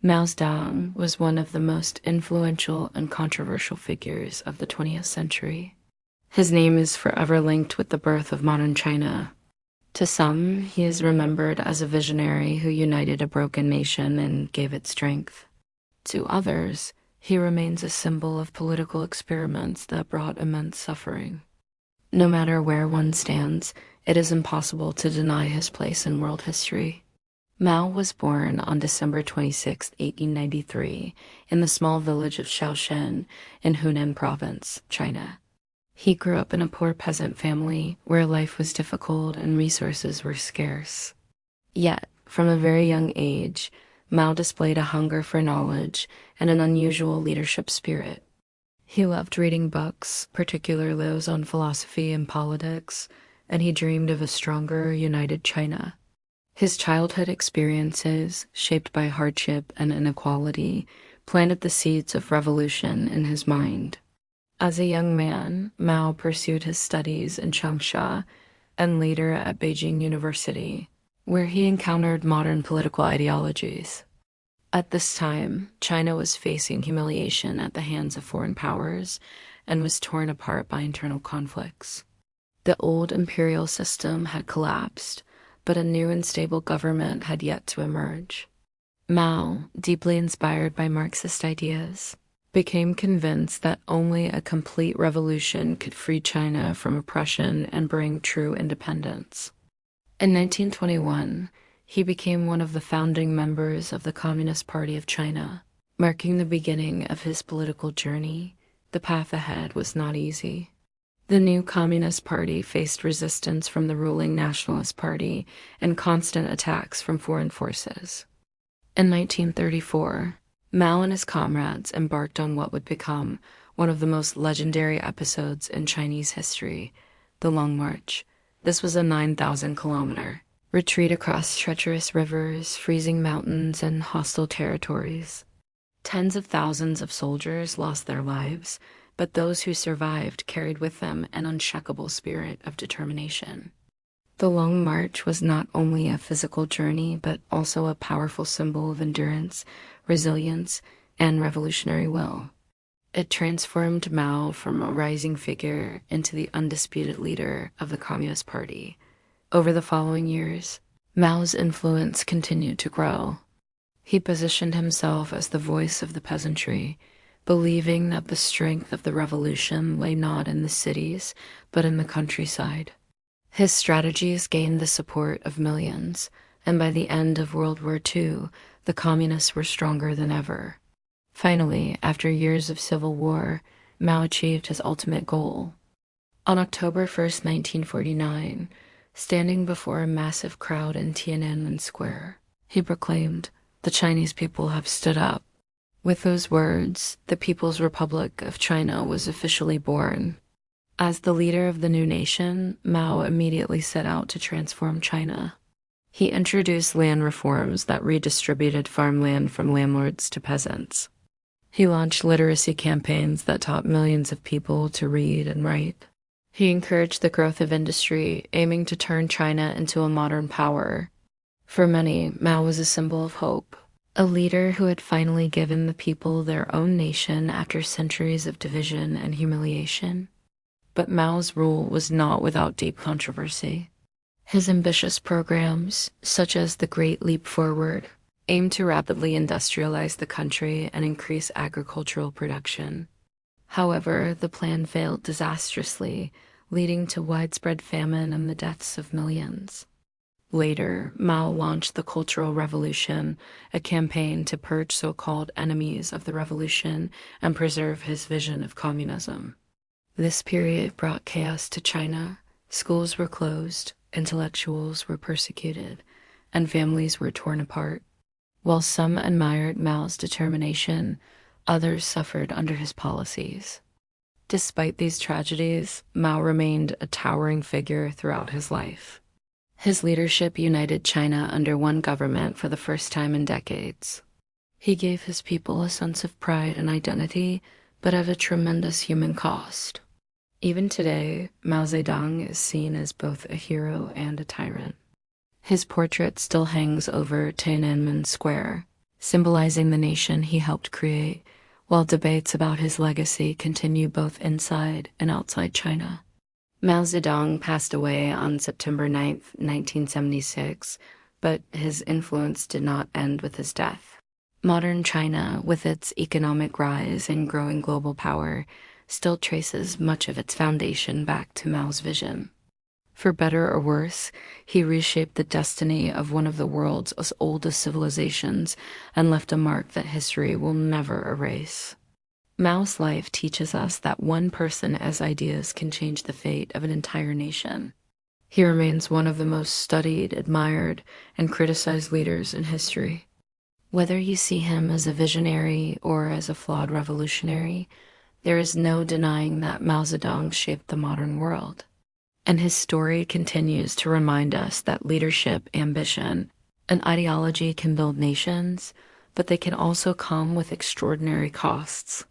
Mao Zedong was one of the most influential and controversial figures of the 20th century. His name is forever linked with the birth of modern China. To some, he is remembered as a visionary who united a broken nation and gave it strength. To others, he remains a symbol of political experiments that brought immense suffering. No matter where one stands, it is impossible to deny his place in world history. Mao was born on December 26, 1893, in the small village of Shaoshen in Hunan Province, China. He grew up in a poor peasant family where life was difficult and resources were scarce. Yet, from a very young age, Mao displayed a hunger for knowledge and an unusual leadership spirit. He loved reading books, particularly those on philosophy and politics, and he dreamed of a stronger, united China. His childhood experiences, shaped by hardship and inequality, planted the seeds of revolution in his mind. As a young man, Mao pursued his studies in Changsha and later at Beijing University, where he encountered modern political ideologies. At this time, China was facing humiliation at the hands of foreign powers and was torn apart by internal conflicts. The old imperial system had collapsed, but a new and stable government had yet to emerge. Mao, deeply inspired by Marxist ideas, became convinced that only a complete revolution could free China from oppression and bring true independence. In 1921, he became one of the founding members of the Communist Party of China, marking the beginning of his political journey. The path ahead was not easy. The new Communist Party faced resistance from the ruling Nationalist Party and constant attacks from foreign forces. In 1934, Mao and his comrades embarked on what would become one of the most legendary episodes in Chinese history, the Long March. This was a 9,000-kilometer retreat across treacherous rivers, freezing mountains, and hostile territories. Tens of thousands of soldiers lost their lives, but those who survived carried with them an unshakable spirit of determination. The Long March was not only a physical journey, but also a powerful symbol of endurance, resilience, and revolutionary will. It transformed Mao from a rising figure into the undisputed leader of the Communist Party. Over the following years, Mao's influence continued to grow. He positioned himself as the voice of the peasantry, believing that the strength of the revolution lay not in the cities, but in the countryside. His strategies gained the support of millions, and by the end of World War II, the communists were stronger than ever. Finally, after years of civil war, Mao achieved his ultimate goal. On October 1, 1949, standing before a massive crowd in Tiananmen Square, he proclaimed, "The Chinese people have stood up." With those words, the People's Republic of China was officially born. As the leader of the new nation, Mao immediately set out to transform China. He introduced land reforms that redistributed farmland from landlords to peasants. He launched literacy campaigns that taught millions of people to read and write. He encouraged the growth of industry, aiming to turn China into a modern power. For many, Mao was a symbol of hope, a leader who had finally given the people their own nation after centuries of division and humiliation. But Mao's rule was not without deep controversy. His ambitious programs, such as the Great Leap Forward, aimed to rapidly industrialize the country and increase agricultural production. However, the plan failed disastrously, leading to widespread famine and the deaths of millions. Later, Mao launched the Cultural Revolution, a campaign to purge so-called enemies of the revolution and preserve his vision of communism. This period brought chaos to China. Schools were closed, intellectuals were persecuted, and families were torn apart. While some admired Mao's determination, others suffered under his policies. Despite these tragedies, Mao remained a towering figure throughout his life. His leadership united China under one government for the first time in decades. He gave his people a sense of pride and identity, but at a tremendous human cost. Even today, Mao Zedong is seen as both a hero and a tyrant. His portrait still hangs over Tiananmen Square, symbolizing the nation he helped create, while debates about his legacy continue both inside and outside China. Mao Zedong passed away on September 9th, 1976, but his influence did not end with his death. Modern China, with its economic rise and growing global power, still traces much of its foundation back to Mao's vision. For better or worse, he reshaped the destiny of one of the world's oldest civilizations and left a mark that history will never erase. Mao's life teaches us that one person's ideas can change the fate of an entire nation. He remains one of the most studied, admired, and criticized leaders in history. Whether you see him as a visionary or as a flawed revolutionary, there is no denying that Mao Zedong shaped the modern world. And his story continues to remind us that leadership, ambition, and ideology can build nations, but they can also come with extraordinary costs.